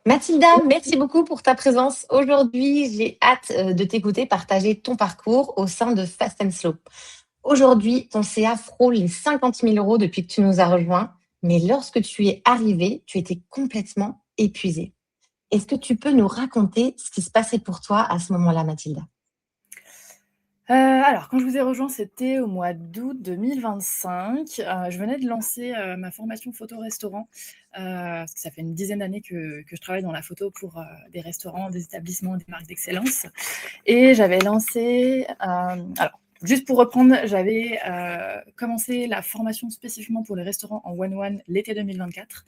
Mathilda, merci beaucoup pour ta présence. Aujourd'hui, j'ai hâte de t'écouter partager ton parcours au sein de Fast and Slow. Aujourd'hui, ton CA frôle les 50 000 euros depuis que tu nous as rejoints, mais lorsque tu es arrivé, tu étais complètement épuisée. Est-ce que tu peux nous raconter ce qui se passait pour toi à ce moment-là, Mathilda? Alors quand je vous ai rejoint, c'était au mois d'août 2025. Je venais de lancer, ma formation photo-restaurant, parce que ça fait une dizaine d'années que je travaille dans la photo pour, des restaurants, des établissements, des marques d'excellence et j'avais lancé, alors juste pour reprendre, j'avais, commencé la formation spécifiquement pour les restaurants en one-one l'été 2024.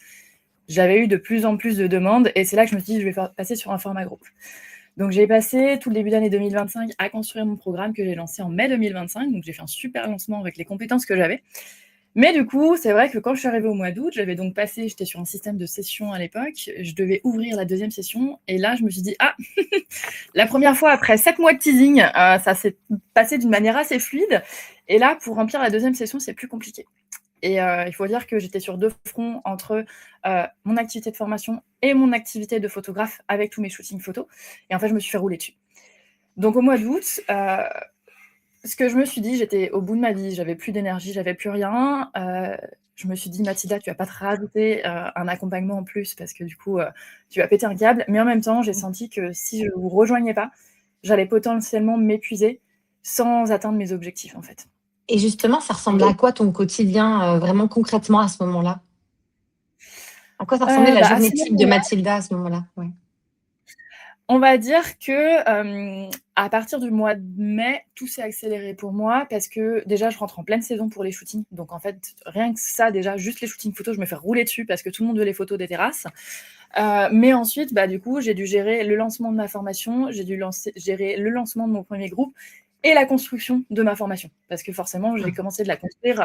J'avais eu de plus en plus de demandes et c'est là que je me suis dit: «Je vais passer sur un format groupe». Donc j'ai passé tout le début d'année 2025 à construire mon programme que j'ai lancé en mai 2025. Donc j'ai fait un super lancement avec les compétences que j'avais. Mais du coup, c'est vrai que quand je suis arrivée au mois d'août, j'avais donc passé, j'étais sur un système de session à l'époque, je devais ouvrir la deuxième session et là je me suis dit, ah, la première fois après 7 mois de teasing, ça s'est passé d'une manière assez fluide et là pour remplir la deuxième session, c'est plus compliqué. Et il faut dire que j'étais sur deux fronts entre mon activité de formation et mon activité de photographe avec tous mes shootings photos. Et en fait, je me suis fait rouler dessus. Donc au mois d'août, ce que je me suis dit, j'étais au bout de ma vie, j'avais plus d'énergie, j'avais plus rien. Je me suis dit, Mathilda, tu vas pas te rajouter un accompagnement en plus parce que du coup, tu vas péter un câble. Mais en même temps, j'ai senti que si je ne vous rejoignais pas, j'allais potentiellement m'épuiser sans atteindre mes objectifs en fait. Et justement, ça ressemblait à quoi ton quotidien vraiment concrètement à ce moment-là? À quoi ça ressemblait la À journée ce type de moment-là, Mathilda à ce moment-là? Ouais. on va dire que à partir du mois de mai, tout s'est accéléré pour moi parce que déjà, je rentre en pleine saison pour les shootings. Donc en fait, rien que ça, déjà, juste les shootings photos, je me fais rouler dessus parce que tout le monde veut les photos des terrasses. Mais ensuite, bah, du coup, j'ai dû gérer le lancement de ma formation, j'ai dû gérer le lancement de mon premier groupe et la construction de ma formation. Parce que forcément, j'ai commencé de la construire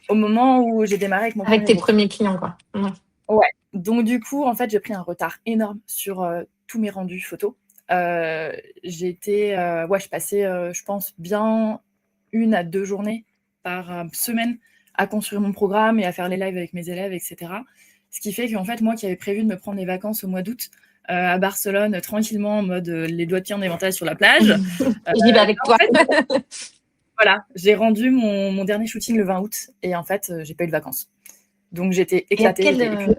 au moment où j'ai démarré avec mon Avec premier tes groupe. premiers clients, quoi. Ouais. Ouais. Donc du coup, en fait, j'ai pris un retard énorme sur tous mes rendus photos. Je passais, je pense, bien 1 à 2 journées par semaine à construire mon programme et à faire les lives avec mes élèves, etc. Ce qui fait qu'en fait, moi qui avais prévu de me prendre des vacances au mois d'août à Barcelone, tranquillement, en mode les doigts de pied en éventail sur la plage, J'y vais avec en toi. fait, voilà, j'ai rendu mon dernier shooting le 20 août et en fait, j'ai pas eu de vacances. Donc j'étais Et éclatée, j'étais épuisée.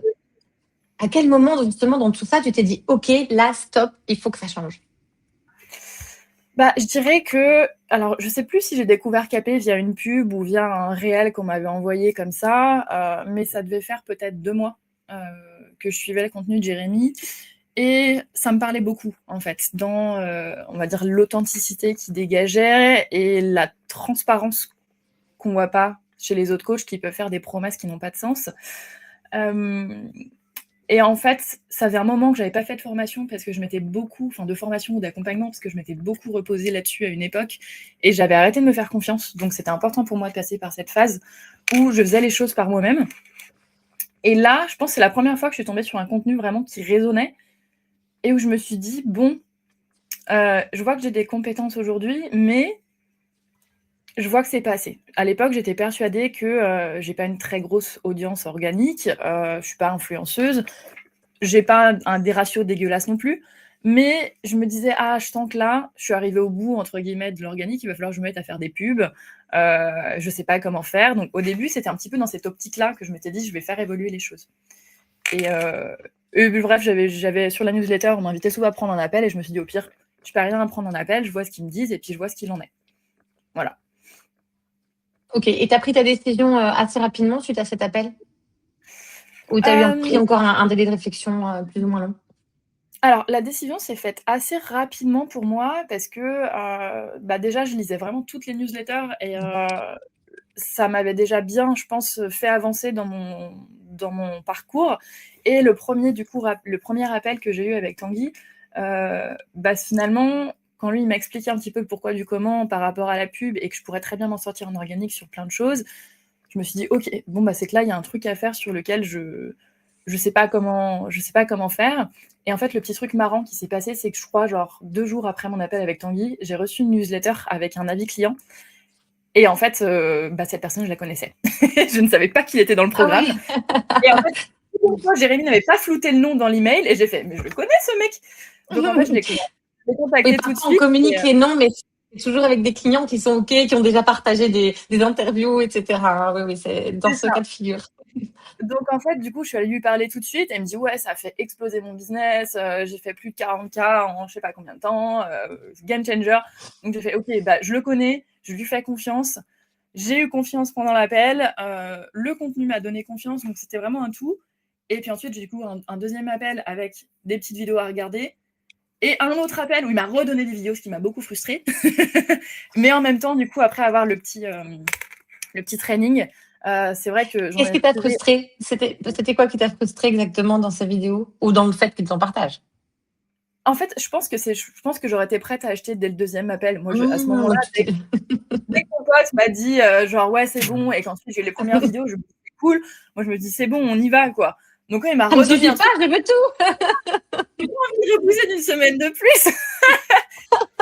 à quel moment, justement, dans tout ça, tu t'es dit, OK, là, stop, il faut que ça change? Bah, je dirais que, alors, je sais plus si j'ai découvert Capé via une pub ou via un réel qu'on m'avait envoyé comme ça, mais ça devait faire peut-être 2 mois que je suivais le contenu de Jérémy et ça me parlait beaucoup, en fait, dans, on va dire, l'authenticité qu'il dégageait et la transparence qu'on voit pas chez les autres coachs qui peuvent faire des promesses qui n'ont pas de sens. Et en fait, ça faisait un moment que j'avais pas fait de formation parce que je m'étais beaucoup, enfin de formation ou d'accompagnement, parce que je m'étais beaucoup reposée là-dessus à une époque et j'avais arrêté de me faire confiance. Donc c'était important pour moi de passer par cette phase où je faisais les choses par moi-même. Et là, je pense que c'est la première fois que je suis tombée sur un contenu vraiment qui résonnait et où je me suis dit, bon, je vois que j'ai des compétences aujourd'hui, mais je vois que c'est pas assez. À l'époque, j'étais persuadée que j'ai pas une très grosse audience organique, je suis pas influenceuse, j'ai pas des ratios dégueulasses non plus, mais je me disais, ah, je sens que là, je suis arrivée au bout, entre guillemets, de l'organique, il va falloir que je me mette à faire des pubs, je sais pas comment faire. Donc au début, c'était un petit peu dans cette optique-là que je m'étais dit, je vais faire évoluer les choses. Et bref, j'avais sur la newsletter, on m'invitait souvent à prendre un appel, et je me suis dit, au pire, je perds rien à prendre un appel, je vois ce qu'ils me disent, et puis je vois ce qu'il en est. Voilà. OK. Et tu as pris ta décision assez rapidement suite à cet appel? Ou tu as pris encore un délai de réflexion plus ou moins long? Alors, la décision s'est faite assez rapidement pour moi parce que bah, déjà, je lisais vraiment toutes les newsletters et ça m'avait déjà bien, je pense, fait avancer dans mon parcours. Et le premier appel que j'ai eu avec Tanguy, bah, finalement, quand lui il m'a expliqué un petit peu le pourquoi du comment par rapport à la pub et que je pourrais très bien m'en sortir en organique sur plein de choses, je me suis dit, ok, bon, bah, c'est que là, il y a un truc à faire sur lequel je sais pas comment faire. Et en fait, le petit truc marrant qui s'est passé, c'est que je crois, genre 2 jours après mon appel avec Tanguy, j'ai reçu une newsletter avec un avis client. Et en fait, bah, cette personne, je la connaissais. Je ne savais pas qu'il était dans le Ah programme. ouais. Et en fait, Moi, Jérémy n'avait pas flouté le nom dans l'email et j'ai fait, mais je le connais ce mec. Donc en fait, je l'ai Oui, contacté tout de parfois on suite. communique les noms, mais c'est toujours avec des clients qui sont OK, qui ont déjà partagé des interviews, etc. Oui, oui, c'est dans C'est ce ça. cas de figure. Donc en fait, du coup, je suis allée lui parler tout de suite. Elle me dit, ouais, ça a fait exploser mon business. J'ai fait plus de 40K en je sais pas combien de temps. Game changer. Donc j'ai fait, OK, bah, je le connais, je lui fais confiance. J'ai eu confiance pendant l'appel. Le contenu m'a donné confiance. Donc c'était vraiment un tout. Et puis ensuite, j'ai du coup un deuxième appel avec des petites vidéos à regarder. Et un autre appel où il m'a redonné des vidéos, ce qui m'a beaucoup frustrée. Mais en même temps, du coup, après avoir le petit training, c'est vrai que j'en Qu'est-ce ai qui t'a tiré. frustré? C'était quoi qui t'a frustré exactement dans sa vidéo ou dans le fait qu'il t'en partage? En fait, je pense que j'aurais été prête à acheter dès le deuxième appel. Moi, à ce moment-là, Mmh, dès que mon pote m'a dit genre ouais, c'est bon, et qu'ensuite j'ai eu les premières vidéos, je me dis c'est cool. Moi, je me dis c'est bon, on y va quoi. Donc quand il m'a ça me redonné suffit un pas, truc, je veux tout. j'ai pas envie de repousser d'une semaine de plus.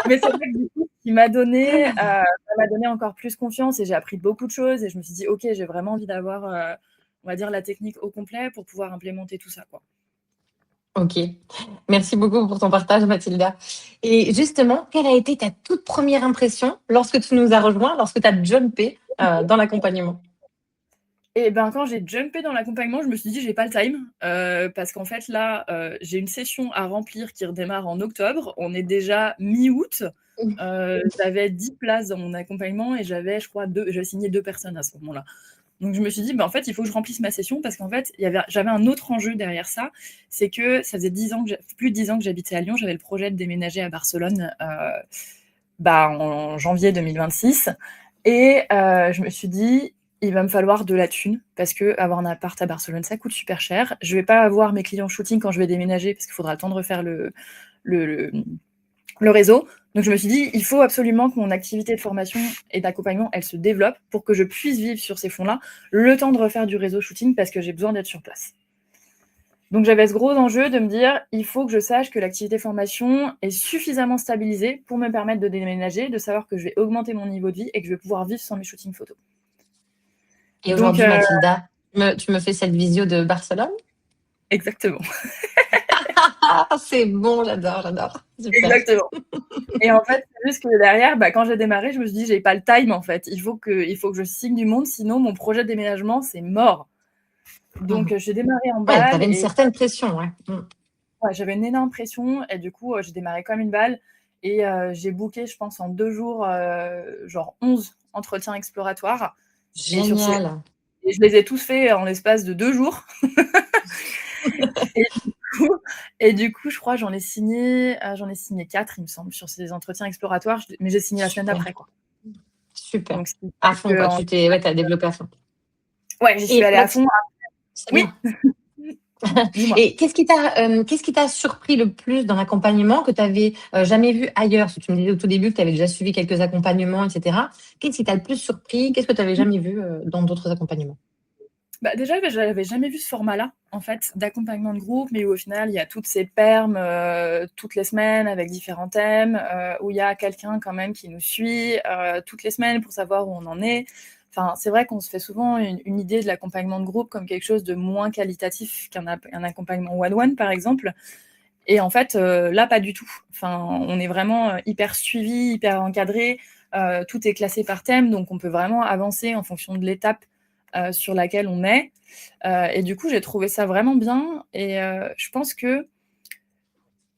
Mais c'est vrai que du coup, il m'a donné, ça m'a donné encore plus confiance et j'ai appris beaucoup de choses et je me suis dit ok, j'ai vraiment envie d'avoir, on va dire, la technique au complet pour pouvoir implémenter tout ça quoi. OK. Merci beaucoup pour ton partage, Mathilda. Et justement, quelle a été ta toute première impression lorsque tu nous as rejoints, lorsque tu as jumpé dans l'accompagnement? Et ben, quand j'ai jumpé dans l'accompagnement, je me suis dit: «J'ai pas le time», parce qu'en fait là, j'ai une session à remplir qui redémarre en octobre. On est déjà mi-août. J'avais 10 places dans mon accompagnement et j'avais, je crois, 2, j'avais signé 2 personnes à ce moment-là. Donc je me suis dit: «Bah, en fait, il faut que je remplisse ma session» parce qu'en fait, j'avais un autre enjeu derrière ça. C'est que ça faisait 10 ans que plus de 10 ans que j'habitais à Lyon. J'avais le projet de déménager à Barcelone, bah, en janvier 2026 et je me suis dit: «Il va me falloir de la thune parce qu'avoir un appart à Barcelone, ça coûte super cher. Je vais pas avoir mes clients shooting quand je vais déménager parce qu'il faudra le temps de refaire le le, mmh, le réseau». Donc je me suis dit: «Il faut absolument que mon activité de formation et d'accompagnement, elle se développe pour que je puisse vivre sur ces fonds-là, le temps de refaire du réseau shooting parce que j'ai besoin d'être sur place». Donc j'avais ce gros enjeu de me dire, il faut que je sache que l'activité formation est suffisamment stabilisée pour me permettre de déménager, de savoir que je vais augmenter mon niveau de vie et que je vais pouvoir vivre sans mes shootings photos. Et Donc aujourd'hui, Mathilda, tu me fais cette visio de Barcelone? exactement, Ah, c'est bon, j'adore, j'adore. Super. exactement. Et en fait, c'est juste que derrière, bah, quand j'ai démarré, je me suis dit, j'ai pas le time en fait. Il faut que je signe du monde, sinon mon projet de déménagement, c'est mort. Mmh. Donc j'ai démarré en Ouais, tu balle avais une et certaine pression, ouais. ouais, j'avais une énorme pression et du coup, j'ai démarré comme une balle et j'ai booké, je pense, en 2 jours, genre 11 entretiens exploratoires et sur ces Génial. et je les ai tous faits en l'espace de 2 jours et du coup je crois j'en ai signé 4 il me semble sur ces entretiens exploratoires, mais j'ai signé la semaine Super, d'après, quoi. super. Donc ce qui À fait fond, quoi. qu'en Ouais, t'as développé à fond. ouais, j'y suis Et allée à fond. c'est Oui, bien. dis-moi? Et qu'est-ce qui t'a surpris le plus dans l'accompagnement que tu avais jamais vu ailleurs? Parce que tu me disais au tout début que tu avais déjà suivi quelques accompagnements, etc. Qu'est-ce qui t'a le plus surpris? Qu'est-ce que tu avais jamais vu dans d'autres accompagnements? Bah, déjà, j'avais jamais vu ce format-là, en fait, d'accompagnement de groupe, mais où au final, il y a toutes ces perms, toutes les semaines avec différents thèmes, où il y a quelqu'un quand même qui nous suit, toutes les semaines pour savoir où on en est. Enfin, c'est vrai qu'on se fait souvent une idée de l'accompagnement de groupe comme quelque chose de moins qualitatif un accompagnement one-one, par exemple. Et en fait, là, pas du tout. Enfin, on est vraiment hyper suivi, hyper encadré. Tout est classé par thème, donc on peut vraiment avancer en fonction de l'étape sur laquelle on est. Et du coup, j'ai trouvé ça vraiment bien. Et je pense que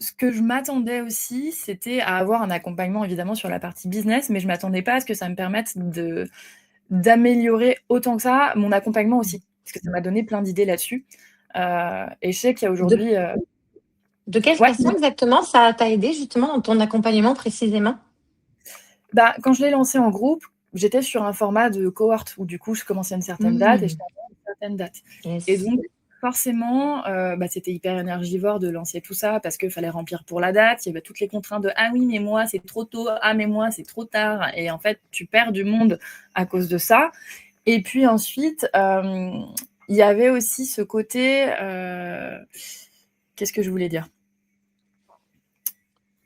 ce que je m'attendais aussi, c'était à avoir un accompagnement évidemment sur la partie business, mais je m'attendais pas à ce que ça me permette d'améliorer autant que ça mon accompagnement aussi, parce que ça m'a donné plein d'idées là-dessus. Et je sais qu'il y a De, aujourd'hui, de quelle ouais, façon exactement ça t'a aidé justement dans ton accompagnement précisément? bah, quand je l'ai lancé en groupe, j'étais sur un format de cohorte où du coup, je commençais à une certaine date et je Mmh, terminais à une certaine date. Et yes. donc forcément, bah, c'était hyper énergivore de lancer tout ça parce qu'il fallait remplir pour la date. Il y avait toutes les contraintes de: «Ah oui, mais moi, c'est trop tôt. Ah, mais moi, c'est trop tard», et en fait, tu perds du monde à cause de ça. Et puis ensuite, il y avait aussi ce côté, qu'est-ce que je voulais dire?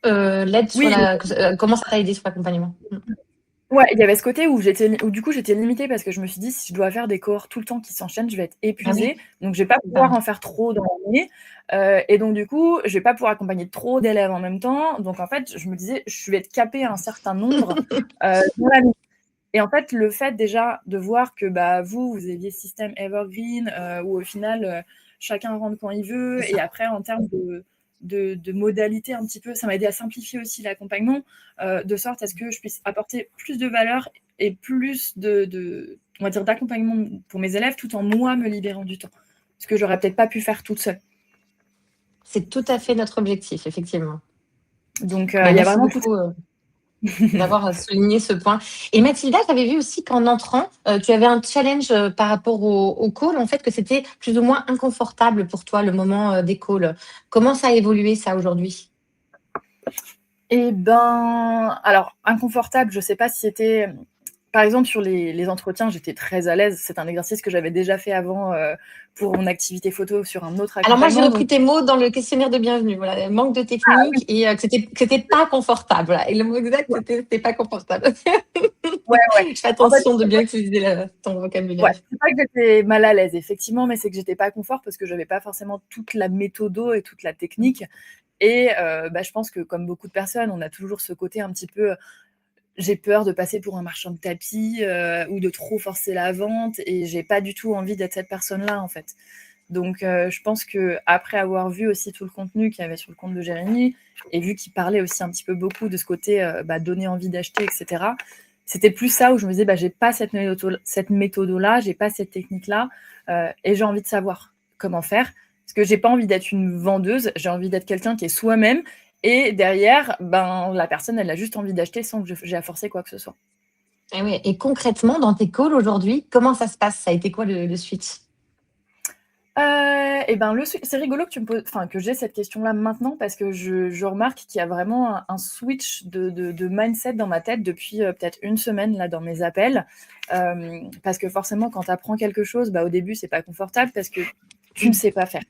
L'aide sur Oui, comment ça t'a aidé sur l'accompagnement? Ouais, il y avait ce côté où du coup j'étais limitée parce que je me suis dit: «Si je dois faire des cohortes tout le temps qui s'enchaînent, je vais être Ah oui, épuisée, donc je vais pas c'est ça. pouvoir en faire trop dans l'année, et donc du coup, je vais pas pouvoir accompagner trop d'élèves en même temps». Donc en fait, je me disais: «Je vais être capée à un certain nombre, dans l'année». Et en fait, le fait déjà de voir que, bah, vous aviez ce système evergreen, où au final, chacun rentre quand il C'est veut, et ça. après en termes de modalités un petit peu, ça m'a aidé à simplifier aussi l'accompagnement, de sorte à ce que je puisse apporter plus de valeur et plus on va dire, d'accompagnement pour mes élèves, tout en moi me libérant du temps. Ce que j'aurais peut-être pas pu faire toute seule. C'est tout à fait notre objectif, effectivement. Donc, Bah, il y a merci vraiment tout. beaucoup, d'avoir souligné ce point. Et Mathilda, j'avais vu aussi qu'en entrant, tu avais un challenge par rapport au call, en fait, que c'était plus ou moins inconfortable pour toi le moment des calls. Comment ça a évolué ça aujourd'hui? Eh ben, alors inconfortable, je sais pas si c'était, par exemple sur les entretiens, j'étais très à l'aise. C'est un exercice que j'avais déjà fait avant, pour mon activité photo sur un autre Alors moi, j'ai accompagnement, repris donc tes mots dans le questionnaire de bienvenue. Voilà, manque de technique et que c'était pas confortable. Voilà. Et le mot exact, c'était pas confortable. ouais, ouais. Je fais En fait, attention de bien utiliser ton ouais, vocabulaire. c'est pas que j'étais mal à l'aise effectivement, mais c'est que j'étais pas confort parce que j'avais pas forcément toute la méthodo et toute la technique, et bah, je pense que comme beaucoup de personnes, on a toujours ce côté un petit peu, j'ai peur de passer pour un marchand de tapis, ou de trop forcer la vente, et j'ai pas du tout envie d'être cette personne-là, en fait. Donc, je pense qu'après avoir vu aussi tout le contenu qu'il y avait sur le compte de Jérémy, et vu qu'il parlait aussi un petit peu beaucoup de ce côté, bah, donner envie d'acheter, etc., c'était plus ça où je me disais, bah, j'ai pas cette méthode-là, j'ai pas cette technique-là, et j'ai envie de savoir comment faire. Parce que j'ai pas envie d'être une vendeuse, j'ai envie d'être quelqu'un qui est soi-même, et derrière, ben, la personne, elle a juste envie d'acheter sans que j'ai à forcer quoi que ce soit. Et, oui. Et concrètement, dans tes calls aujourd'hui, comment ça se passe? Ça a été quoi le switch? Et ben, c'est rigolo que tu me poses, enfin, que j'ai cette question-là maintenant, parce que je remarque qu'il y a vraiment un switch de mindset dans ma tête depuis peut-être une semaine là dans mes appels. Parce que forcément, quand tu apprends quelque chose, bah, au début, c'est pas confortable parce que tu ne sais pas faire.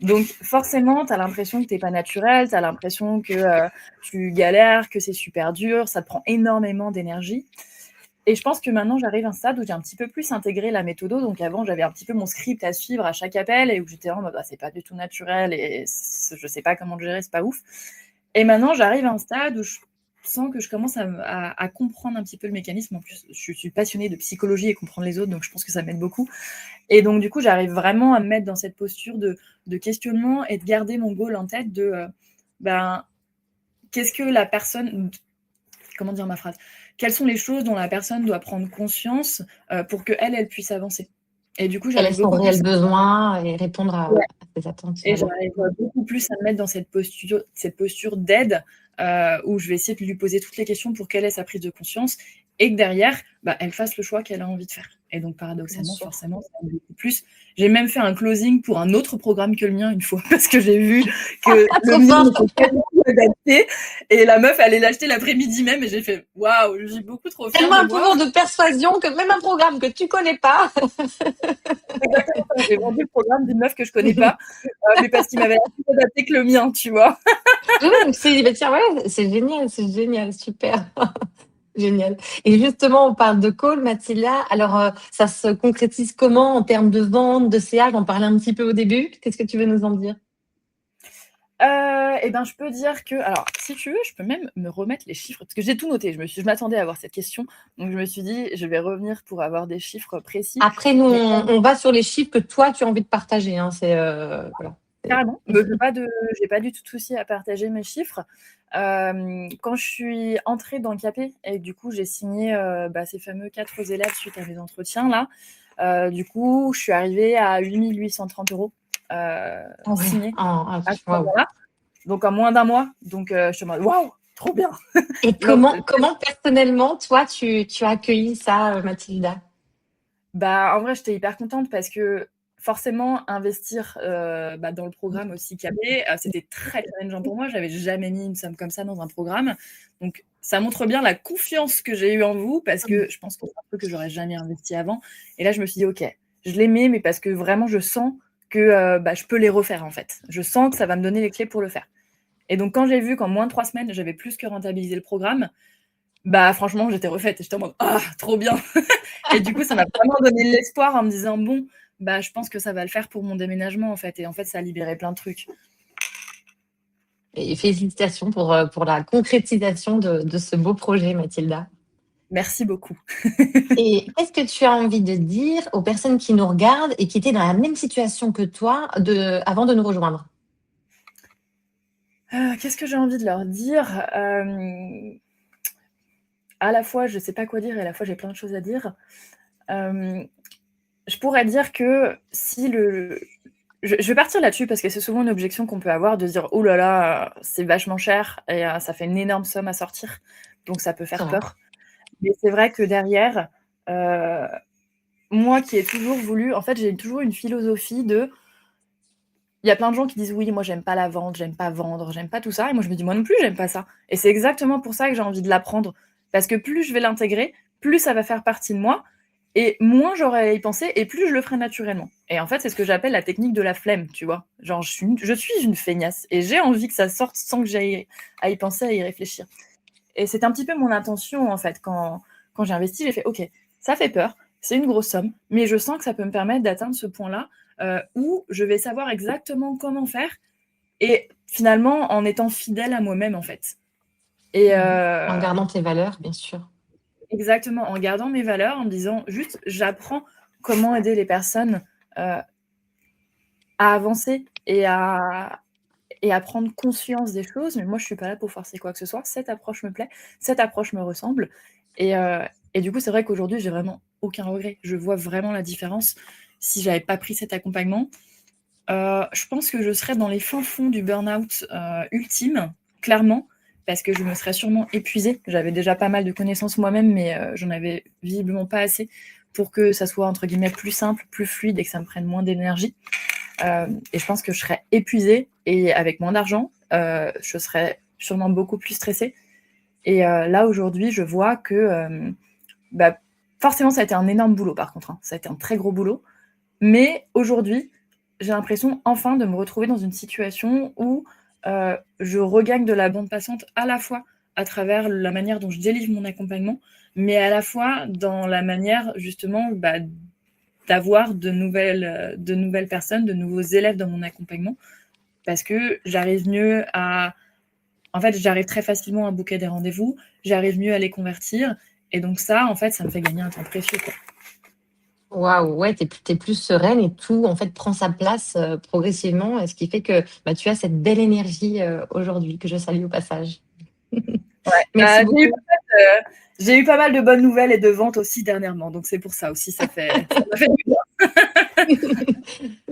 Donc forcément, tu as l'impression que tu es pas naturel, tu as l'impression que tu galères, que c'est super dur, ça te prend énormément d'énergie. Et je pense que maintenant, j'arrive à un stade où j'ai un petit peu plus intégré la méthode. Donc avant, j'avais un petit peu mon script à suivre à chaque appel, et où j'étais en mode, bah, c'est pas du tout naturel et je sais pas comment le gérer, c'est pas ouf. Et maintenant, j'arrive à un stade où je sens que je commence à comprendre un petit peu le mécanisme. En plus, je suis passionnée de psychologie et comprendre les autres, donc je pense que ça m'aide beaucoup. Et donc, du coup, j'arrive vraiment à me mettre dans cette posture de questionnement et de garder mon goal en tête de, ben, qu'est-ce que la personne, comment dire ma phrase, quelles sont les choses dont la personne doit prendre conscience pour qu'elle, elle puisse avancer. Et du coup, Quel est j'arrive son beaucoup plus réel besoin et répondre ouais, à ses attentes et finalement. j'arrive beaucoup plus à me mettre dans cette posture d'aide, où je vais essayer de lui poser toutes les questions pour qu'elle ait sa prise de conscience, et que derrière, bah, elle fasse le choix qu'elle a envie de faire. Et donc, Bien paradoxalement, sûr. forcément, ça aide beaucoup plus. J'ai même fait un closing pour un autre programme que le mien une fois, parce que j'ai vu que Ah, le trop mien fort! n'était pas du tout adapté, et la meuf allait l'acheter l'après-midi même, et j'ai fait waouh, je suis beaucoup trop fière Tellement de un moi. pouvoir de persuasion que même un programme que tu connais pas. Exactement ça. J'ai vendu le programme d'une meuf que je connais pas, mais parce qu'il m'avait l'air plus adapté que le mien, tu vois. Oui, oui, donc bah, tiens, ouais, c'est génial, super. Génial. Et justement, on parle de call, Mathilda. Alors, ça se concrétise comment en termes de vente, de CA? J'en parlais un petit peu au début. Qu'est-ce que tu veux nous en dire? Et ben, je peux dire que, alors, si tu veux, je peux même me remettre les chiffres, parce que j'ai tout noté. Je m'attendais à avoir cette question, donc je me suis dit, je vais revenir pour avoir des chiffres précis. Après, nous, Mais on va sur les chiffres que toi, tu as envie de partager. Hein. C'est, voilà. carrément, j'ai pas du tout de souci à partager mes chiffres. Quand je suis entrée dans le CAPé et du coup, j'ai signé bah, ces fameux 4 élèves suite à mes entretiens là, du coup, je suis arrivée à 8 830 € Ah ouais. signés à ce Waouh. moment-là, donc en moins d'un mois. Donc, je suis en mode waouh, trop bien. Et Non, comment personnellement, toi, tu as accueilli ça, Mathilda? bah, en vrai, j'étais hyper contente parce que forcément, investir bah, dans le programme aussi câblé, c'était très challengeant pour moi. J'avais jamais mis une somme comme ça dans un programme. Donc, ça montre bien la confiance que j'ai eue en vous, parce que je pense que c'est un truc que j'aurais jamais investi avant. Et là, je me suis dit, OK, je les mets, mais parce que vraiment, je sens que bah, je peux les refaire en fait. Je sens que ça va me donner les clés pour le faire. Et donc, quand j'ai vu qu'en moins de 3 semaines, j'avais plus que rentabilisé le programme, Bah, franchement, j'étais refaite et j'étais en mode: «Ah, trop bien!» Et du coup, ça m'a vraiment donné de l'espoir en me disant: «Bon, bah, je pense que ça va le faire pour mon déménagement, en fait», et en fait, ça a libéré plein de trucs. Et félicitations pour la concrétisation de ce beau projet, Mathilda. Merci beaucoup. Et qu'est-ce que tu as envie de dire aux personnes qui nous regardent et qui étaient dans la même situation que toi avant de nous rejoindre? Qu'est-ce que j'ai envie de leur dire? À la fois, je sais pas quoi dire et à la fois, j'ai plein de choses à dire. Hem, je pourrais dire que si le je vais partir là-dessus parce que c'est souvent une objection qu'on peut avoir de se dire: «Ouh là là, c'est vachement cher et ça fait une énorme somme à sortir», donc ça peut C'est faire vrai. peur. Mais c'est vrai que derrière, heu, moi qui ai toujours voulu en fait, j'ai toujours une philosophie de il y a plein de gens qui disent: «Oui, moi j'aime pas la vente, j'aime pas vendre, j'aime pas tout ça» et moi je me dis: «Moi non plus, j'aime pas ça» et c'est exactement pour ça que j'ai envie de l'apprendre parce que plus je vais l'intégrer, plus ça va faire partie de moi et moins j'aurai à y penser et plus je le ferai naturellement et en fait, c'est ce que j'appelle la technique de la flemme, tu vois? Genre je suis une feignasse et j'ai envie que ça sorte sans que j'aille à y penser, à y réfléchir et c'est un petit peu mon intention, en fait, quand j'ai investi, j'ai fait: «OK, ça fait peur, c'est une grosse somme, mais je sens que ça peut me permettre d'atteindre ce point-là, où je vais savoir exactement comment faire et finalement en étant fidèle à moi-même, en fait» et Mmh. En gardant tes valeurs, bien sûr. exactement, en gardant mes valeurs, en me disant juste: «J'apprends comment aider les personnes, à avancer et à prendre conscience des choses, mais moi je suis pas là pour forcer quoi que ce soit. Cette approche me plaît, cette approche me ressemble et heu et du coup, c'est vrai qu'aujourd'hui, j'ai vraiment aucun regret. Je vois vraiment la différence. Si j'avais pas pris cet accompagnement, je pense que je serais dans les fins fonds du burn-out, ultime, clairement, parce que je me serais sûrement épuisée. J'avais déjà pas mal de connaissances moi-même, mais j'en avais visiblement pas assez pour que ça soit entre guillemets «plus simple», plus fluide et que ça me prenne moins d'énergie. Et je pense que je serais épuisée et avec moins d'argent, je serais sûrement beaucoup plus stressée. Et là, aujourd'hui, je vois que, bah, forcément, ça a été un énorme boulot par contre, hein. Ça a été un très gros boulot. Mais aujourd'hui, j'ai l'impression enfin de me retrouver dans une situation où, je regagne de la bande passante à la fois à travers la manière dont je délivre mon accompagnement, mais à la fois dans la manière justement, bah, d'avoir de nouvelles personnes, de nouveaux élèves dans mon accompagnement. Parce que j'arrive mieux à en fait, j'arrive très facilement à booker des rendez-vous, j'arrive mieux à les convertir et donc ça, en fait, ça me fait gagner un temps précieux, quoi. Waouh, ouais, tu es plus sereine et tout, en fait, prend sa place, progressivement et ce qui fait que, bah, tu as cette belle énergie, aujourd'hui, que je salue au passage. Ouais, Merci j'ai eu beaucoup. pas mal j'ai eu pas mal de bonnes nouvelles et de ventes aussi dernièrement, donc c'est pour ça aussi, ça m'a fait du bien.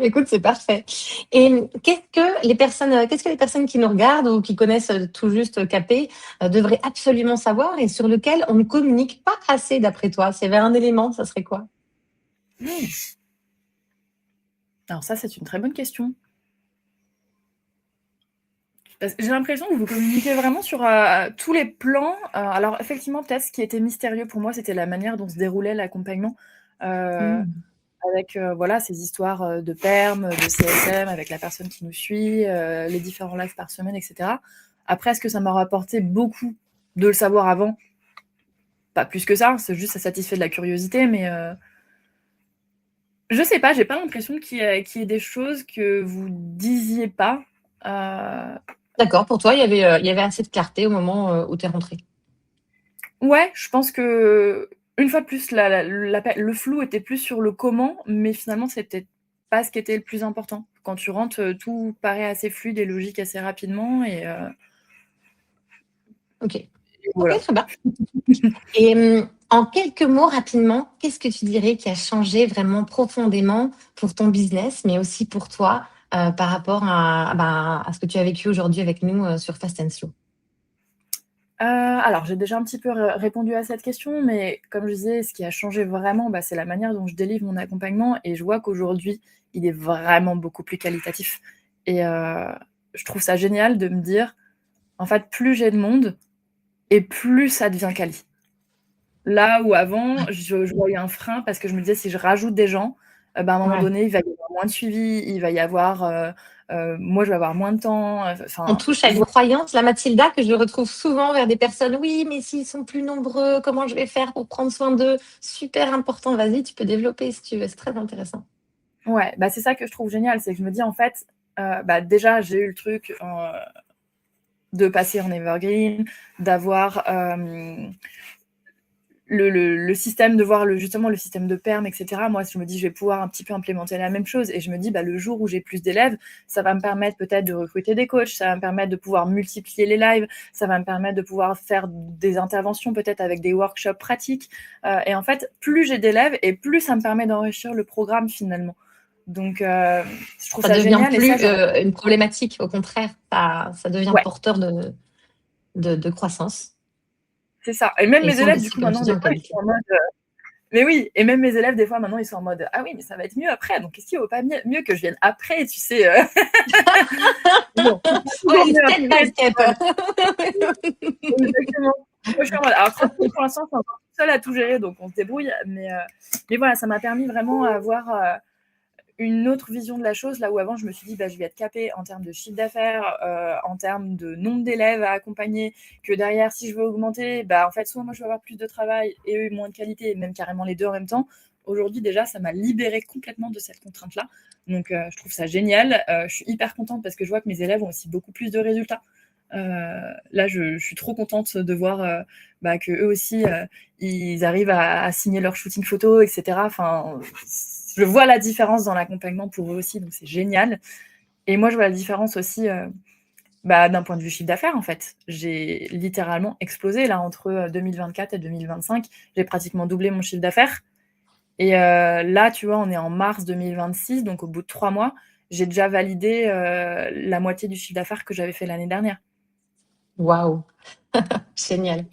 Écoute, c'est parfait. Et qu'est-ce que les personnes qui nous regardent ou qui connaissent, tout juste Capé, devraient absolument savoir et sur lequel on ne communique pas assez d'après toi? S'il y avait un élément, ça serait quoi? Mmh. Alors ça, c'est une très bonne question. Parce que j'ai l'impression que vous communiquez vraiment sur, tous les plans. Alors effectivement, peut-être ce qui était mystérieux pour moi, c'était la manière dont se déroulait l'accompagnement, heu, Mmh. avec, voilà, ces histoires, de perm, de CSM avec la personne qui nous suit, les différents lives par semaine et cetera. Après, est-ce que ça m'a rapporté beaucoup de le savoir avant? Pas plus que ça, c'est juste ça satisfait de la curiosité, mais, je sais pas, j'ai pas l'impression qu'il y ait des choses que vous disiez pas, heu D'accord, pour toi, il y avait assez de clarté au moment, où tu es rentrée? Ouais, je pense qu'une fois de plus, le flou était plus sur le comment, mais finalement, c'était pas ce qui était le plus important. Quand tu rentres, tout paraît assez fluide et logique assez rapidement OK. et OK, voilà. très bien. Et en quelques mots, rapidement, qu'est-ce que tu dirais qui a changé vraiment profondément pour ton business, mais aussi pour toi, par rapport à ce que tu as vécu aujourd'hui avec nous, sur Fast and Slow? Alors j'ai déjà un petit peu répondu à cette question, mais comme je disais, ce qui a changé vraiment, bah, c'est la manière dont je délivre mon accompagnement et je vois qu'aujourd'hui, il est vraiment beaucoup plus qualitatif et je trouve ça génial de me dire: «En fait, plus j'ai de monde et plus ça devient quali». Là où avant, je voyais un frein parce que je me disais: «Si je rajoute des gens, à un moment Ouais. donné, il va y avoir moins de suivi, il va y avoir, moi, je vais avoir moins de temps. On Enfin, touche à une croyance, la Mathilda, que je retrouve souvent vers des personnes. Oui, mais s'ils sont plus nombreux, comment je vais faire pour prendre soin d'eux? Super important. Vas-y, tu peux développer si tu veux. C'est très intéressant. ouais, bah, c'est ça que je trouve génial, c'est que je me dis en fait, bah, déjà j'ai eu le truc de passer en evergreen, d'avoir le système, de voir justement le système de perm, etc. Moi, je me dis, je vais pouvoir un petit peu implémenter la même chose. Et je me dis, bah, le jour où j'ai plus d'élèves, ça va me permettre peut-être de recruter des coachs, ça va me permettre de pouvoir multiplier les lives, ça va me permettre de pouvoir faire des interventions peut-être avec des workshops pratiques. Et en fait, plus j'ai d'élèves et plus ça me permet d'enrichir le programme finalement. Donc, je trouve Ça ça devient génial. Et ça, plus une problématique. Au contraire, ça devient ouais, porteur de croissance c'est ça. Et même et mes sont élèves, du investi, coup, comme tu maintenant, dis, des en fois, ils qualité. sont en mode, mais oui, et même mes élèves, des fois, maintenant, ils sont en mode ah oui, mais ça va être mieux après. Donc, est-ce qu'il vaut pas mieux que je vienne après, tu sais Bon, c'est pas toujours Ouais, mieux step by après. step. Exactement. Donc, moi, je suis en mode. Alors, tranquille, pour l'instant, je suis encore toute seule à tout gérer, donc on se débrouille. Mais voilà, ça m'a permis vraiment d'avoir une autre vision de la chose, là où avant, je me suis dit, bah, je vais être capée en termes de chiffre d'affaires, en termes de nombre d'élèves à accompagner, que derrière, si je veux augmenter, bah, en fait, soit moi, je vais avoir plus de travail et eux, moins de qualité, même carrément les deux en même temps. Aujourd'hui, déjà, ça m'a libérée complètement de cette contrainte-là. Donc, je trouve ça génial. Je suis hyper contente parce que je vois que mes élèves ont aussi beaucoup plus de résultats. Là, je suis trop contente de voir bah, que eux aussi, ils arrivent à signer leur shooting photo, etc. Enfin, je vois la différence dans l'accompagnement pour eux aussi, donc c'est génial. Et moi, je vois la différence aussi bah, d'un point de vue chiffre d'affaires, en fait. J'ai littéralement explosé là entre 2024 et 2025. J'ai pratiquement doublé mon chiffre d'affaires. Et là, tu vois, on est en mars 2026, donc au bout de 3 mois, j'ai déjà validé la moitié du chiffre d'affaires que j'avais fait l'année dernière. Waouh, génial.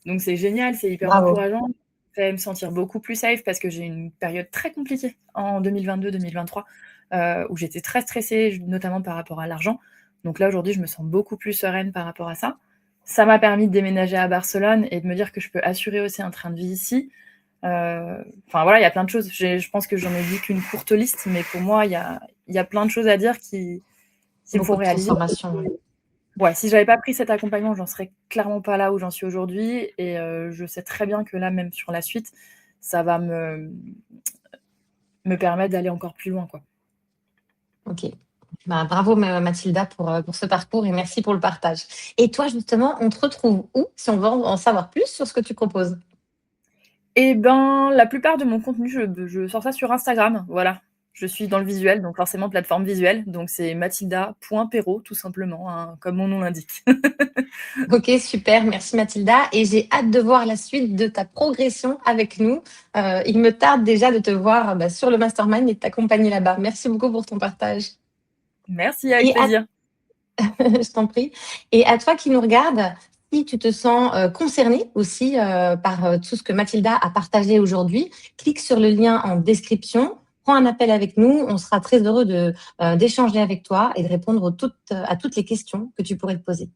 Donc c'est génial, c'est hyper Bravo. encourageant. Ça fait me sentir beaucoup plus safe parce que j'ai eu une période très compliquée en 2022-2023 où j'étais très stressée, notamment par rapport à l'argent. Donc là, aujourd'hui, je me sens beaucoup plus sereine par rapport à ça. Ça m'a permis de déménager à Barcelone et de me dire que je peux assurer aussi un train de vie ici. Enfin voilà, il y a plein de choses. Je pense que j'en ai dit qu'une courte liste, mais pour moi, il y a plein de choses à dire qui me Beaucoup font de réaliser. transformation. Ouais. Ouais, si j'avais pas pris cet accompagnement, j'en serais clairement pas là où j'en suis aujourd'hui. Et je sais très bien que là, même sur la suite, ça va me permettre d'aller encore plus loin, quoi. Ok. Bah, bravo Mathilda pour ce parcours et merci pour le partage. Et toi, justement, on te retrouve où si on veut en savoir plus sur ce que tu proposes? Et ben, la plupart de mon contenu, je sors ça sur Instagram. Voilà. Je suis dans le visuel, donc forcément plateforme visuelle. Donc c'est mathilda.perrault, tout simplement, hein, comme mon nom l'indique. Ok, super, merci Mathilda. Et j'ai hâte de voir la suite de ta progression avec nous. Il me tarde déjà de te voir bah, sur le mastermind et de t'accompagner là-bas. Merci beaucoup pour ton partage. Merci, avec Et à plaisir. je t'en prie. Et à toi qui nous regardes, si tu te sens concerné aussi par tout ce que Mathilda a partagé aujourd'hui, clique sur le lien en description, prends un appel avec nous. On sera très heureux d'échanger avec toi et de répondre à toutes les questions que tu pourrais te poser.